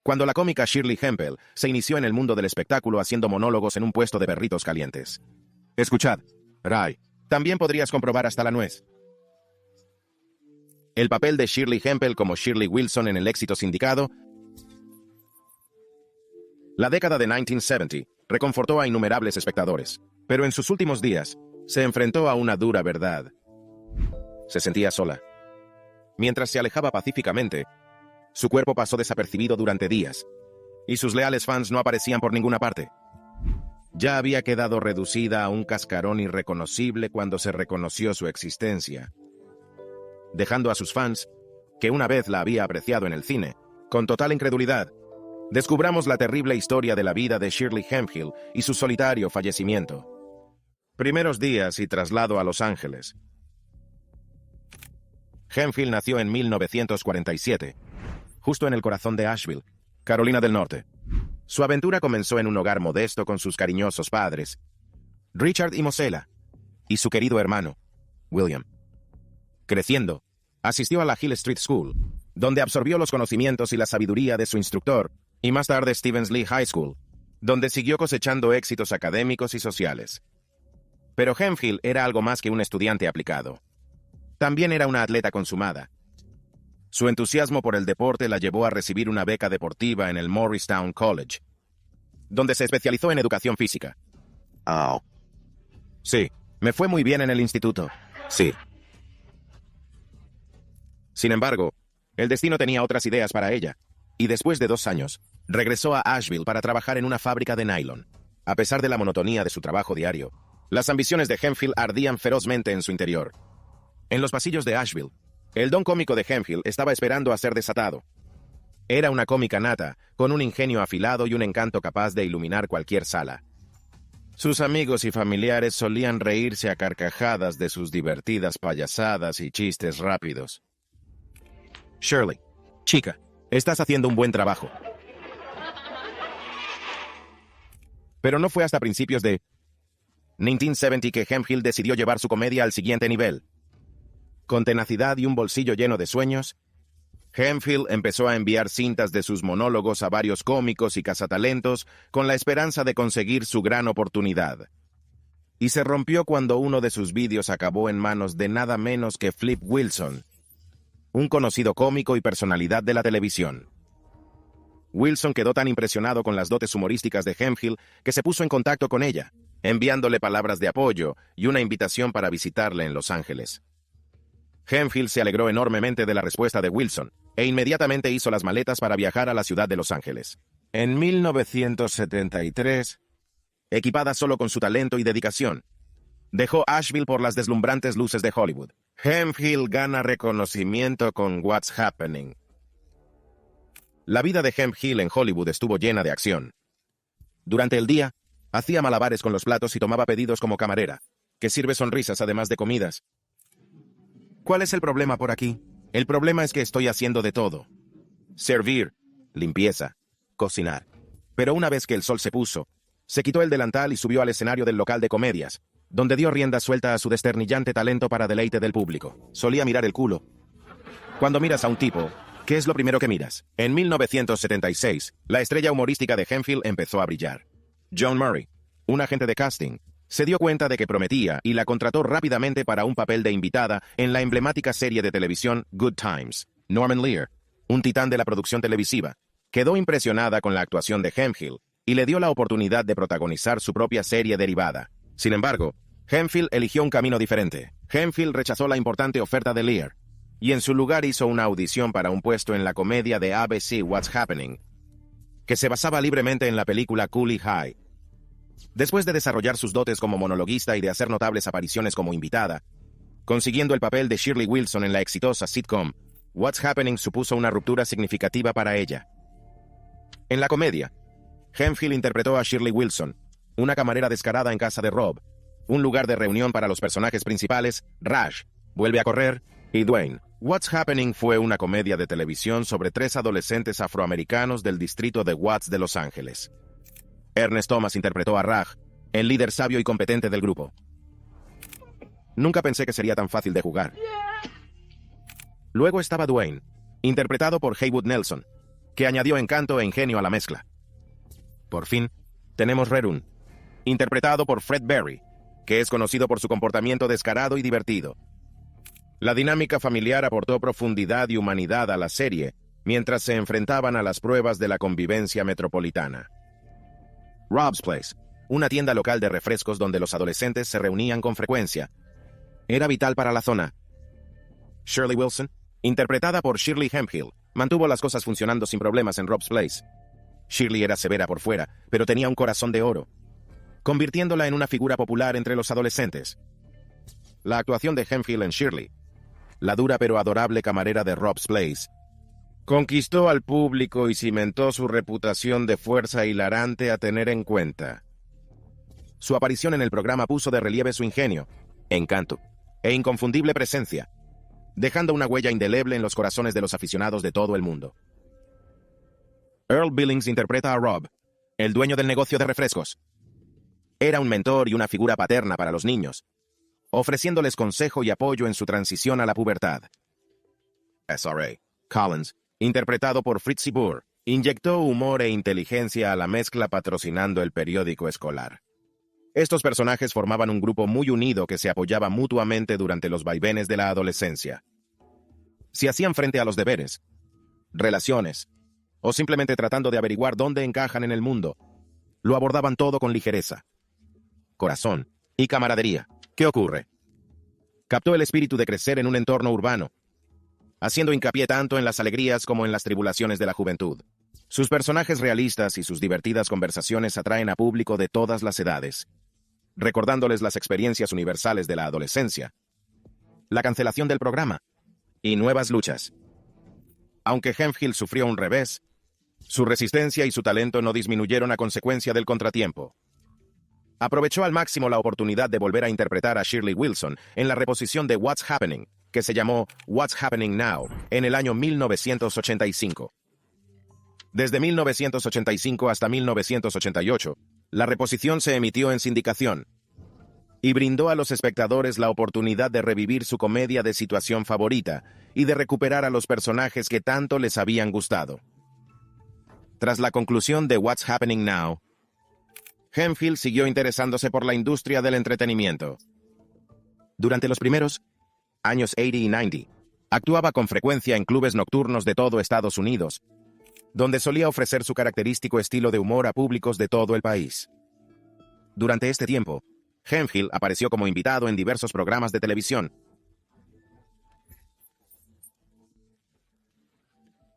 cuando la cómica Shirley Hemphill se inició en el mundo del espectáculo haciendo monólogos en un puesto de perritos calientes. Escuchad, Ray, también podrías comprobar hasta la nuez. El papel de Shirley Hemphill como Shirley Wilson en el éxito sindicado. La década de 1970 reconfortó a innumerables espectadores, pero en sus últimos días se enfrentó a una dura verdad. Se sentía sola. Mientras se alejaba pacíficamente, su cuerpo pasó desapercibido durante días, y sus leales fans no aparecían por ninguna parte. Ya había quedado reducida a un cascarón irreconocible cuando se reconoció su existencia, dejando a sus fans, que una vez la había apreciado en el cine, con total incredulidad. Descubramos la terrible historia de la vida de Shirley Hemphill y su solitario fallecimiento. Primeros días y traslado a Los Ángeles. Hemphill nació en 1947, justo en el corazón de Asheville, Carolina del Norte. Su aventura comenzó en un hogar modesto con sus cariñosos padres, Richard y Mosela, y su querido hermano, William. Creciendo, asistió a la Hill Street School, donde absorbió los conocimientos y la sabiduría de su instructor, y más tarde Stevens Lee High School, donde siguió cosechando éxitos académicos y sociales. Pero Hemphill era algo más que un estudiante aplicado. También era una atleta consumada. Su entusiasmo por el deporte la llevó a recibir una beca deportiva en el Morristown College, donde se especializó en educación física. Oh. Sí, me fue muy bien en el instituto. Sí. Sin embargo, el destino tenía otras ideas para ella, y después de 2 años, regresó a Asheville para trabajar en una fábrica de nylon. A pesar de la monotonía de su trabajo diario, las ambiciones de Hemphill ardían ferozmente en su interior. En los pasillos de Asheville, el don cómico de Hemphill estaba esperando a ser desatado. Era una cómica nata, con un ingenio afilado y un encanto capaz de iluminar cualquier sala. Sus amigos y familiares solían reírse a carcajadas de sus divertidas payasadas y chistes rápidos. Shirley, chica, estás haciendo un buen trabajo. Pero no fue hasta principios de 1970 que Hemphill decidió llevar su comedia al siguiente nivel. Con tenacidad y un bolsillo lleno de sueños, Hemphill empezó a enviar cintas de sus monólogos a varios cómicos y cazatalentos con la esperanza de conseguir su gran oportunidad. Y se rompió cuando uno de sus vídeos acabó en manos de nada menos que Flip Wilson, un conocido cómico y personalidad de la televisión. Wilson quedó tan impresionado con las dotes humorísticas de Hemphill que se puso en contacto con ella, enviándole palabras de apoyo y una invitación para visitarle en Los Ángeles. Hemphill se alegró enormemente de la respuesta de Wilson, e inmediatamente hizo las maletas para viajar a la ciudad de Los Ángeles. En 1973, equipada solo con su talento y dedicación, dejó Asheville por las deslumbrantes luces de Hollywood. Hemphill gana reconocimiento con What's Happening. La vida de Hemphill en Hollywood estuvo llena de acción. Durante el día, hacía malabares con los platos y tomaba pedidos como camarera, que sirve sonrisas además de comidas. ¿Cuál es el problema por aquí? El problema es que estoy haciendo de todo. Servir, limpieza, cocinar. Pero una vez que el sol se puso, se quitó el delantal y subió al escenario del local de comedias, donde dio rienda suelta a su desternillante talento para deleite del público. Solía mirar el culo. Cuando miras a un tipo, ¿qué es lo primero que miras? En 1976, la estrella humorística de Hemphill empezó a brillar. John Murray, un agente de casting, se dio cuenta de que prometía y la contrató rápidamente para un papel de invitada en la emblemática serie de televisión Good Times. Norman Lear, un titán de la producción televisiva, quedó impresionada con la actuación de Hemphill y le dio la oportunidad de protagonizar su propia serie derivada. Sin embargo, Hemphill eligió un camino diferente. Hemphill rechazó la importante oferta de Lear y en su lugar hizo una audición para un puesto en la comedia de ABC What's Happening, que se basaba libremente en la película Cooley High. Después de desarrollar sus dotes como monologuista y de hacer notables apariciones como invitada, consiguiendo el papel de Shirley Wilson en la exitosa sitcom, What's Happening supuso una ruptura significativa para ella. En la comedia, Hemphill interpretó a Shirley Wilson, una camarera descarada en casa de Rob, un lugar de reunión para los personajes principales, Raj, Vuelve a correr, y Dwayne. What's Happening fue una comedia de televisión sobre 3 adolescentes afroamericanos del distrito de Watts de Los Ángeles. Ernest Thomas interpretó a Raj, el líder sabio y competente del grupo. Nunca pensé que sería tan fácil de jugar. Luego estaba Dwayne, interpretado por Haywood Nelson, que añadió encanto e ingenio a la mezcla. Por fin, tenemos Rerun, interpretado por Fred Berry, que es conocido por su comportamiento descarado y divertido. La dinámica familiar aportó profundidad y humanidad a la serie, mientras se enfrentaban a las pruebas de la convivencia metropolitana. Rob's Place, una tienda local de refrescos donde los adolescentes se reunían con frecuencia, era vital para la zona. Shirley Wilson, interpretada por Shirley Hemphill, mantuvo las cosas funcionando sin problemas en Rob's Place. Shirley era severa por fuera, pero tenía un corazón de oro, convirtiéndola en una figura popular entre los adolescentes. La actuación de Hemphill en Shirley, la dura pero adorable camarera de Rob's Place, conquistó al público y cimentó su reputación de fuerza hilarante a tener en cuenta. Su aparición en el programa puso de relieve su ingenio, encanto e inconfundible presencia, dejando una huella indeleble en los corazones de los aficionados de todo el mundo. Earl Billings interpreta a Rob, el dueño del negocio de refrescos. Era un mentor y una figura paterna para los niños, ofreciéndoles consejo y apoyo en su transición a la pubertad. SRA Collins, interpretado por Fritzie Burr, inyectó humor e inteligencia a la mezcla patrocinando el periódico escolar. Estos personajes formaban un grupo muy unido que se apoyaba mutuamente durante los vaivenes de la adolescencia. Si hacían frente a los deberes, relaciones, o simplemente tratando de averiguar dónde encajan en el mundo, lo abordaban todo con ligereza, corazón y camaradería. ¿Qué ocurre? Captó el espíritu de crecer en un entorno urbano, haciendo hincapié tanto en las alegrías como en las tribulaciones de la juventud. Sus personajes realistas y sus divertidas conversaciones atraen a público de todas las edades, recordándoles las experiencias universales de la adolescencia, la cancelación del programa y nuevas luchas. Aunque Hemphill sufrió un revés, su resistencia y su talento no disminuyeron a consecuencia del contratiempo. Aprovechó al máximo la oportunidad de volver a interpretar a Shirley Wilson en la reposición de What's Happening, que se llamó What's Happening Now, en el año 1985. Desde 1985 hasta 1988, la reposición se emitió en sindicación y brindó a los espectadores la oportunidad de revivir su comedia de situación favorita y de recuperar a los personajes que tanto les habían gustado. Tras la conclusión de What's Happening Now, Hemphill siguió interesándose por la industria del entretenimiento. Durante los primeros años 80 y 90, actuaba con frecuencia en clubes nocturnos de todo Estados Unidos, donde solía ofrecer su característico estilo de humor a públicos de todo el país. Durante este tiempo, Hemphill apareció como invitado en diversos programas de televisión,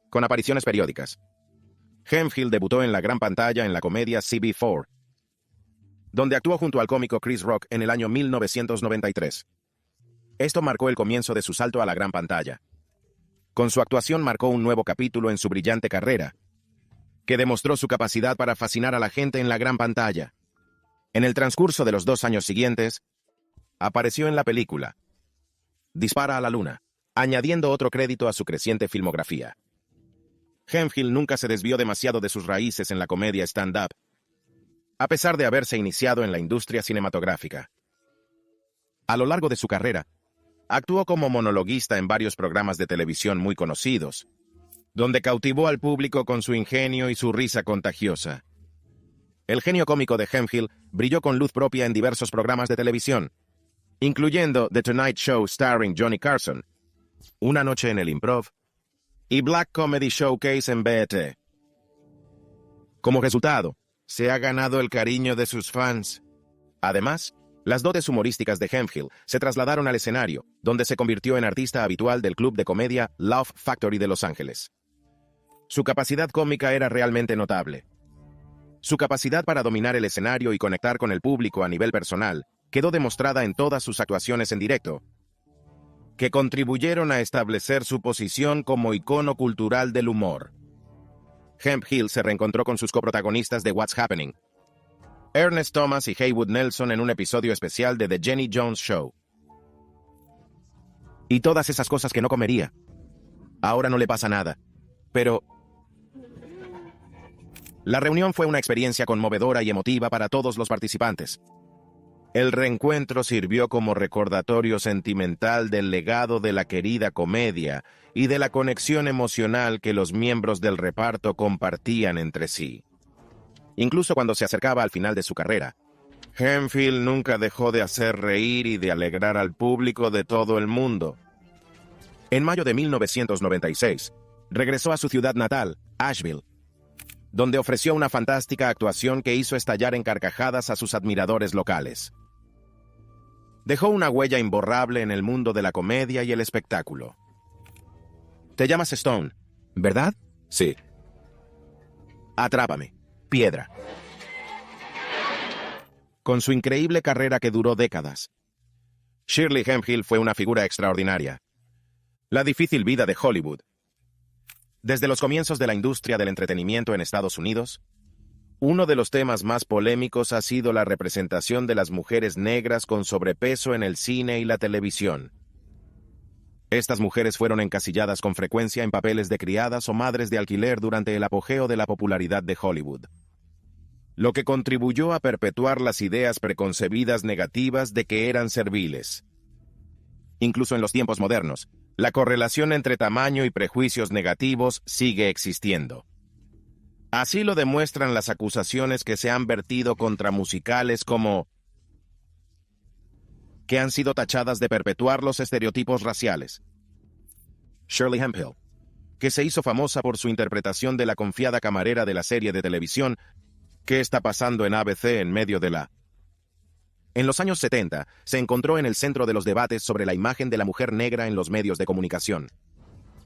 con apariciones periódicas. Hemphill debutó en la gran pantalla en la comedia CB4, donde actuó junto al cómico Chris Rock en el año 1993. Esto marcó el comienzo de su salto a la gran pantalla. Con su actuación marcó un nuevo capítulo en su brillante carrera, que demostró su capacidad para fascinar a la gente en la gran pantalla. En el transcurso de los 2 años siguientes, apareció en la película Dispara a la Luna, añadiendo otro crédito a su creciente filmografía. Hemphill nunca se desvió demasiado de sus raíces en la comedia stand-up, a pesar de haberse iniciado en la industria cinematográfica. A lo largo de su carrera, actuó como monologuista en varios programas de televisión muy conocidos, donde cautivó al público con su ingenio y su risa contagiosa. El genio cómico de Hemphill brilló con luz propia en diversos programas de televisión, incluyendo The Tonight Show starring Johnny Carson, Una noche en el Improv y Black Comedy Showcase en BET. Como resultado, se ha ganado el cariño de sus fans. Además, las dotes humorísticas de Hemphill se trasladaron al escenario, donde se convirtió en artista habitual del club de comedia Laugh Factory de Los Ángeles. Su capacidad cómica era realmente notable. Su capacidad para dominar el escenario y conectar con el público a nivel personal quedó demostrada en todas sus actuaciones en directo, que contribuyeron a establecer su posición como icono cultural del humor. Hemphill se reencontró con sus coprotagonistas de What's Happening, Ernest Thomas y Haywood Nelson, en un episodio especial de The Jenny Jones Show. Y todas esas cosas que no comería. Ahora no le pasa nada. Pero la reunión fue una experiencia conmovedora y emotiva para todos los participantes. El reencuentro sirvió como recordatorio sentimental del legado de la querida comedia y de la conexión emocional que los miembros del reparto compartían entre sí. Incluso cuando se acercaba al final de su carrera, Hemphill nunca dejó de hacer reír y de alegrar al público de todo el mundo. En mayo de 1996, regresó a su ciudad natal, Asheville, donde ofreció una fantástica actuación que hizo estallar en carcajadas a sus admiradores locales. Dejó una huella imborrable en el mundo de la comedia y el espectáculo. Te llamas Stone, ¿verdad? Sí. Atrápame, Piedra. Con su increíble carrera que duró décadas, Shirley Hemphill fue una figura extraordinaria. La difícil vida de Hollywood. Desde los comienzos de la industria del entretenimiento en Estados Unidos, uno de los temas más polémicos ha sido la representación de las mujeres negras con sobrepeso en el cine y la televisión. Estas mujeres fueron encasilladas con frecuencia en papeles de criadas o madres de alquiler durante el apogeo de la popularidad de Hollywood, lo que contribuyó a perpetuar las ideas preconcebidas negativas de que eran serviles. Incluso en los tiempos modernos, la correlación entre tamaño y prejuicios negativos sigue existiendo. Así lo demuestran las acusaciones que se han vertido contra musicales como que han sido tachadas de perpetuar los estereotipos raciales. Shirley Hemphill, que se hizo famosa por su interpretación de la confiada camarera de la serie de televisión ¿Qué está pasando en ABC en medio de la? En los años 70, se encontró en el centro de los debates sobre la imagen de la mujer negra en los medios de comunicación.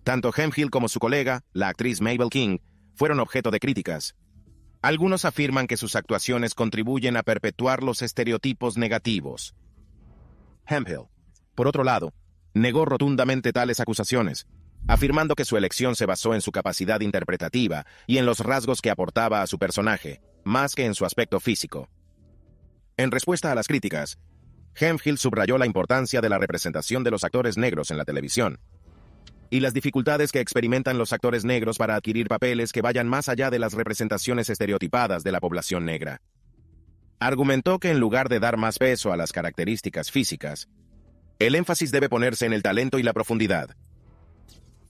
Tanto Hemphill como su colega, la actriz Mabel King, fueron objeto de críticas. Algunos afirman que sus actuaciones contribuyen a perpetuar los estereotipos negativos. Hemphill, por otro lado, negó rotundamente tales acusaciones, afirmando que su elección se basó en su capacidad interpretativa y en los rasgos que aportaba a su personaje, más que en su aspecto físico. En respuesta a las críticas, Hemphill subrayó la importancia de la representación de los actores negros en la televisión y las dificultades que experimentan los actores negros para adquirir papeles que vayan más allá de las representaciones estereotipadas de la población negra. Argumentó que en lugar de dar más peso a las características físicas, el énfasis debe ponerse en el talento y la profundidad.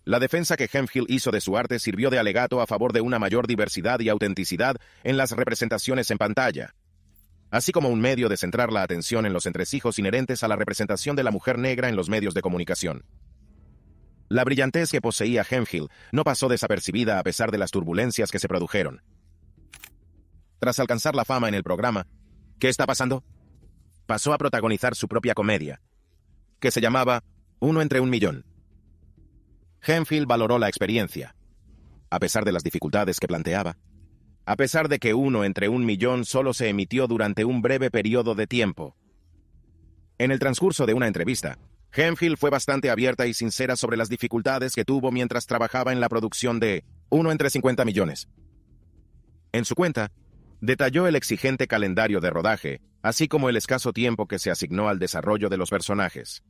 La defensa que Hemphill hizo de su arte sirvió de alegato a favor de una mayor diversidad y autenticidad en las representaciones en pantalla, así como un medio de centrar la atención en los entresijos inherentes a la representación de la mujer negra en los medios de comunicación. La brillantez que poseía Hemphill no pasó desapercibida a pesar de las turbulencias que se produjeron. Tras alcanzar la fama en el programa ¿Qué está pasando?, pasó a protagonizar su propia comedia, que se llamaba Uno entre un millón. Hemphill valoró la experiencia, a pesar de las dificultades que planteaba, a pesar de que Uno entre un millón solo se emitió durante un breve periodo de tiempo. En el transcurso de una entrevista, Hemphill fue bastante abierta y sincera sobre las dificultades que tuvo mientras trabajaba en la producción de Uno entre 50 millones. En su cuenta, detalló el exigente calendario de rodaje, así como el escaso tiempo que se asignó al desarrollo de los personajes.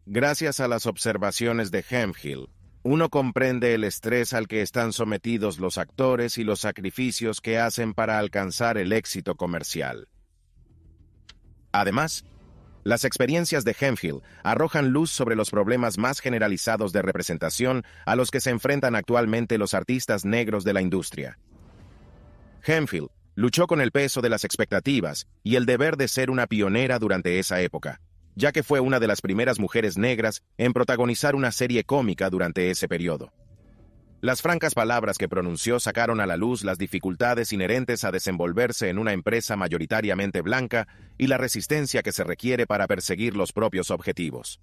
Gracias a las observaciones de Hemphill, uno comprende el estrés al que están sometidos los actores y los sacrificios que hacen para alcanzar el éxito comercial. Además, las experiencias de Hemphill arrojan luz sobre los problemas más generalizados de representación a los que se enfrentan actualmente los artistas negros de la industria. Hemphill luchó con el peso de las expectativas y el deber de ser una pionera durante esa época, ya que fue una de las primeras mujeres negras en protagonizar una serie cómica durante ese periodo. Las francas palabras que pronunció sacaron a la luz las dificultades inherentes a desenvolverse en una empresa mayoritariamente blanca y la resistencia que se requiere para perseguir los propios objetivos.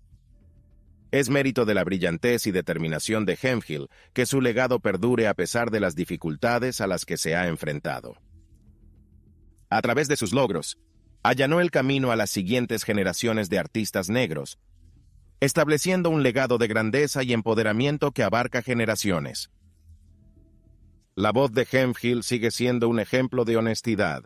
Es mérito de la brillantez y determinación de Hemphill que su legado perdure a pesar de las dificultades a las que se ha enfrentado. A través de sus logros, allanó el camino a las siguientes generaciones de artistas negros, estableciendo un legado de grandeza y empoderamiento que abarca generaciones. La voz de Hemphill sigue siendo un ejemplo de honestidad,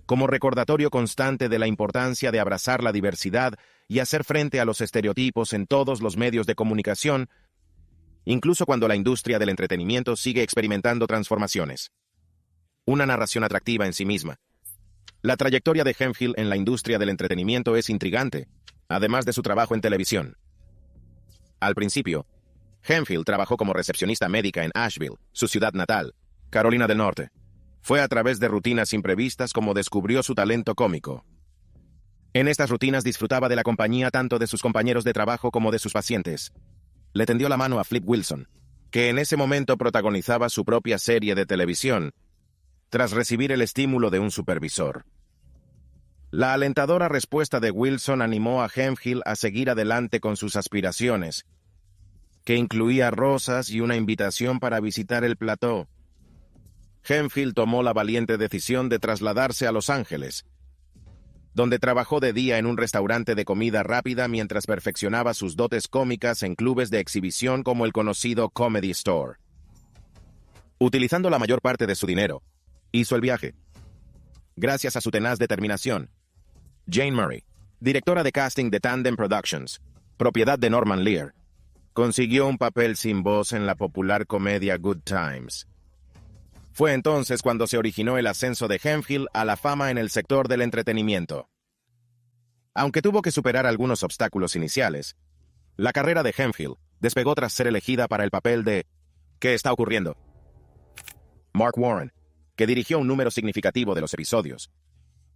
como recordatorio constante de la importancia de abrazar la diversidad y hacer frente a los estereotipos en todos los medios de comunicación, incluso cuando la industria del entretenimiento sigue experimentando transformaciones. Una narración atractiva en sí misma, La trayectoria de Hemphill en la industria del entretenimiento es intrigante, además de su trabajo en televisión. Al principio, Hemphill trabajó como recepcionista médica en Asheville, su ciudad natal, Carolina del Norte. Fue a través de rutinas imprevistas como descubrió su talento cómico. En estas rutinas disfrutaba de la compañía tanto de sus compañeros de trabajo como de sus pacientes. Le tendió la mano a Flip Wilson, que en ese momento protagonizaba su propia serie de televisión, tras recibir el estímulo de un supervisor. La alentadora respuesta de Wilson animó a Hemphill a seguir adelante con sus aspiraciones, que incluía rosas y una invitación para visitar el plató. Hemphill tomó la valiente decisión de trasladarse a Los Ángeles, donde trabajó de día en un restaurante de comida rápida mientras perfeccionaba sus dotes cómicas en clubes de exhibición como el conocido Comedy Store. Utilizando la mayor parte de su dinero, hizo el viaje. Gracias a su tenaz determinación, Jane Murray, directora de casting de Tandem Productions, propiedad de Norman Lear, consiguió un papel sin voz en la popular comedia Good Times. Fue entonces cuando se originó el ascenso de Hemphill a la fama en el sector del entretenimiento. Aunque tuvo que superar algunos obstáculos iniciales, la carrera de Hemphill despegó tras ser elegida para el papel de ¿Qué está ocurriendo? Mark Warren, que dirigió un número significativo de los episodios,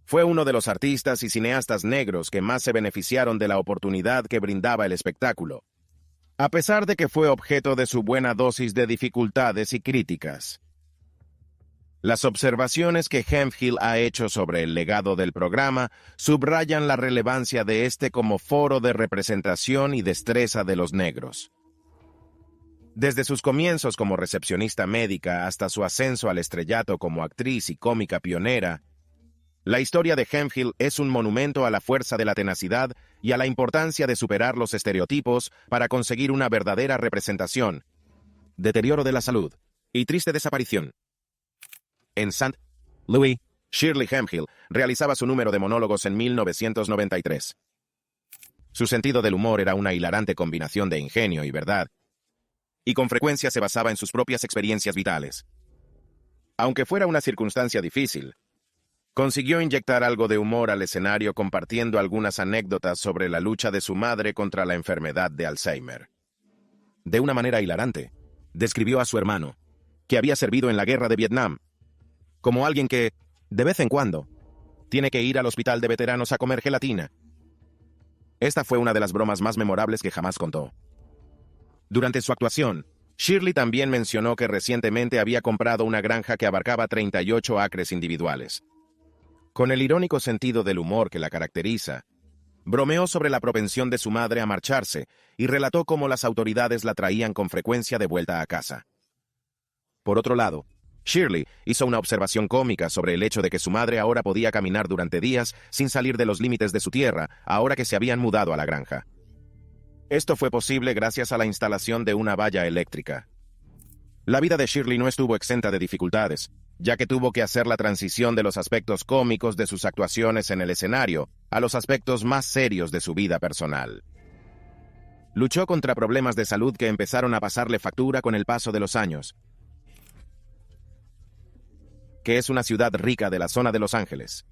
fue uno de los artistas y cineastas negros que más se beneficiaron de la oportunidad que brindaba el espectáculo, a pesar de que fue objeto de su buena dosis de dificultades y críticas. Las observaciones que Hemphill ha hecho sobre el legado del programa subrayan la relevancia de este como foro de representación y destreza de los negros. Desde sus comienzos como recepcionista médica hasta su ascenso al estrellato como actriz y cómica pionera, la historia de Hemphill es un monumento a la fuerza de la tenacidad y a la importancia de superar los estereotipos para conseguir una verdadera representación, deterioro de la salud y triste desaparición. En St. Louis, Shirley Hemphill realizaba su número de monólogos en 1993. Su sentido del humor era una hilarante combinación de ingenio y verdad, y con frecuencia se basaba en sus propias experiencias vitales. Aunque fuera una circunstancia difícil, consiguió inyectar algo de humor al escenario compartiendo algunas anécdotas sobre la lucha de su madre contra la enfermedad de Alzheimer. De una manera hilarante, describió a su hermano, que había servido en la guerra de Vietnam, como alguien que, de vez en cuando, tiene que ir al hospital de veteranos a comer gelatina. Esta fue una de las bromas más memorables que jamás contó. Durante su actuación, Shirley también mencionó que recientemente había comprado una granja que abarcaba 38 acres individuales. Con el irónico sentido del humor que la caracteriza, bromeó sobre la propensión de su madre a marcharse y relató cómo las autoridades la traían con frecuencia de vuelta a casa. Por otro lado, Shirley hizo una observación cómica sobre el hecho de que su madre ahora podía caminar durante días sin salir de los límites de su tierra, ahora que se habían mudado a la granja. Esto fue posible gracias a la instalación de una valla eléctrica. La vida de Shirley no estuvo exenta de dificultades, ya que tuvo que hacer la transición de los aspectos cómicos de sus actuaciones en el escenario a los aspectos más serios de su vida personal. Luchó contra problemas de salud que empezaron a pasarle factura con el paso de los años, que es una ciudad rica de la zona de Los Ángeles.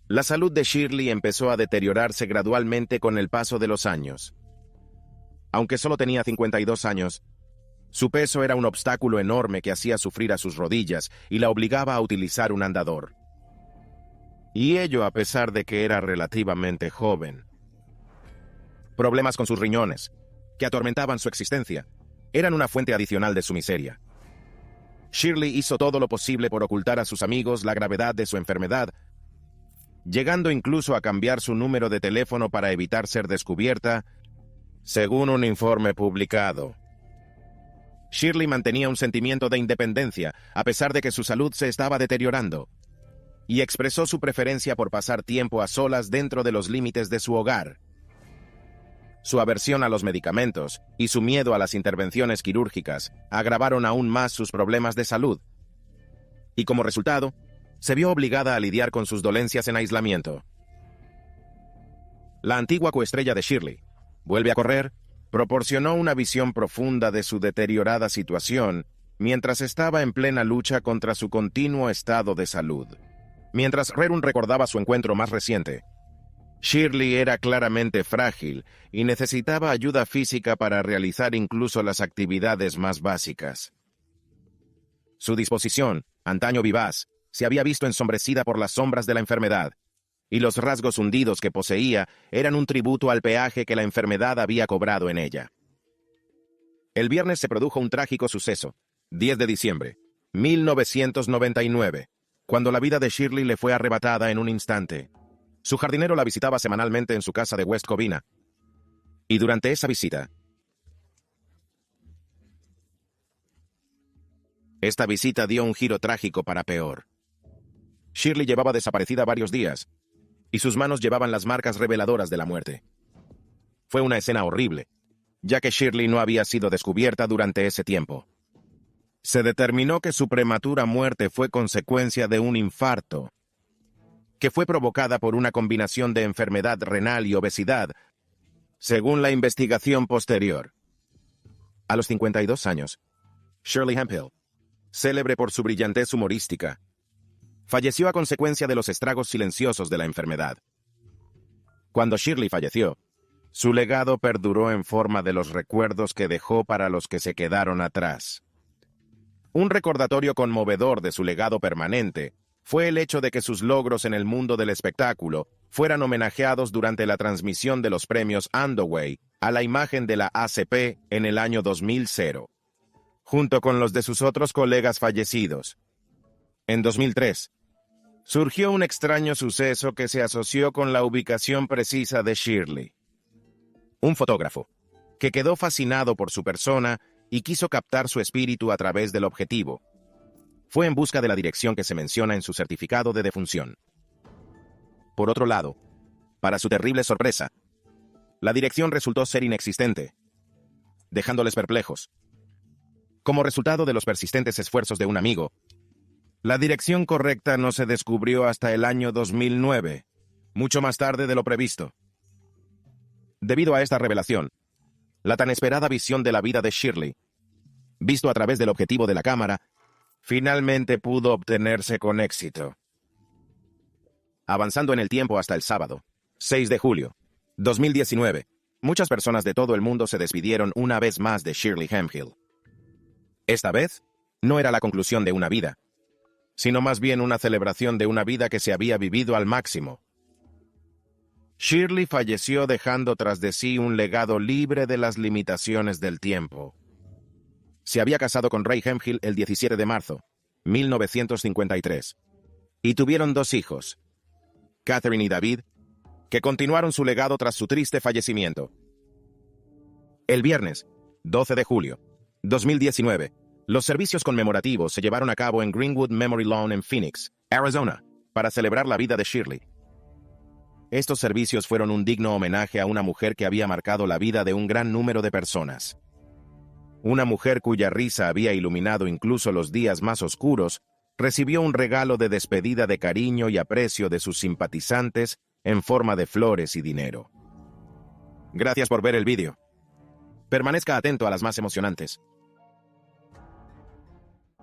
La salud de Shirley empezó a deteriorarse gradualmente con el paso de los años. Aunque solo tenía 52 años, su peso era un obstáculo enorme que hacía sufrir a sus rodillas y la obligaba a utilizar un andador. Y ello a pesar de que era relativamente joven. Problemas con sus riñones, que atormentaban su existencia, eran una fuente adicional de su miseria. Shirley hizo todo lo posible por ocultar a sus amigos la gravedad de su enfermedad, llegando incluso a cambiar su número de teléfono para evitar ser descubierta, según un informe publicado. Shirley mantenía un sentimiento de independencia, a pesar de que su salud se estaba deteriorando, y expresó su preferencia por pasar tiempo a solas dentro de los límites de su hogar. Su aversión a los medicamentos y su miedo a las intervenciones quirúrgicas agravaron aún más sus problemas de salud, y como resultado, se vio obligada a lidiar con sus dolencias en aislamiento. La antigua coestrella de Shirley, Vuelve a correr, proporcionó una visión profunda de su deteriorada situación mientras estaba en plena lucha contra su continuo estado de salud. Mientras Rerun recordaba su encuentro más reciente, Shirley era claramente frágil y necesitaba ayuda física para realizar incluso las actividades más básicas. Su disposición, antaño vivaz, se había visto ensombrecida por las sombras de la enfermedad, y los rasgos hundidos que poseía eran un tributo al peaje que la enfermedad había cobrado en ella. El viernes se produjo un trágico suceso, 10 de diciembre, 1999, cuando la vida de Shirley le fue arrebatada en un instante. Su jardinero la visitaba semanalmente en su casa de West Covina, y durante esa visita, esta visita dio un giro trágico para peor. Shirley llevaba desaparecida varios días, y sus manos llevaban las marcas reveladoras de la muerte. Fue una escena horrible, ya que Shirley no había sido descubierta durante ese tiempo. Se determinó que su prematura muerte fue consecuencia de un infarto, que fue provocada por una combinación de enfermedad renal y obesidad, según la investigación posterior. A los 52 años, Shirley Hemphill, célebre por su brillantez humorística, falleció a consecuencia de los estragos silenciosos de la enfermedad. Cuando Shirley falleció, su legado perduró en forma de los recuerdos que dejó para los que se quedaron atrás. Un recordatorio conmovedor de su legado permanente fue el hecho de que sus logros en el mundo del espectáculo fueran homenajeados durante la transmisión de los premios Andoway a la imagen de la ACP en el año 2000, junto con los de sus otros colegas fallecidos. En 2003, surgió un extraño suceso que se asoció con la ubicación precisa de Shirley. Un fotógrafo, que quedó fascinado por su persona y quiso captar su espíritu a través del objetivo, fue en busca de la dirección que se menciona en su certificado de defunción. Por otro lado, para su terrible sorpresa, la dirección resultó ser inexistente, dejándoles perplejos. Como resultado de los persistentes esfuerzos de un amigo, la dirección correcta no se descubrió hasta el año 2009, mucho más tarde de lo previsto. Debido a esta revelación, la tan esperada visión de la vida de Shirley, visto a través del objetivo de la cámara, finalmente pudo obtenerse con éxito. Avanzando en el tiempo hasta el sábado, 6 de julio, 2019, muchas personas de todo el mundo se despidieron una vez más de Shirley Hemphill. Esta vez, no era la conclusión de una vida, sino más bien una celebración de una vida que se había vivido al máximo. Shirley falleció dejando tras de sí un legado libre de las limitaciones del tiempo. Se había casado con Ray Hemphill el 17 de marzo, 1953, y tuvieron 2 hijos, Catherine y David, que continuaron su legado tras su triste fallecimiento. El viernes, 12 de julio, 2019, los servicios conmemorativos se llevaron a cabo en Greenwood Memory Lawn en Phoenix, Arizona, para celebrar la vida de Shirley. Estos servicios fueron un digno homenaje a una mujer que había marcado la vida de un gran número de personas. Una mujer cuya risa había iluminado incluso los días más oscuros, recibió un regalo de despedida de cariño y aprecio de sus simpatizantes en forma de flores y dinero. Gracias por ver el vídeo. Permanezca atento a las más emocionantes.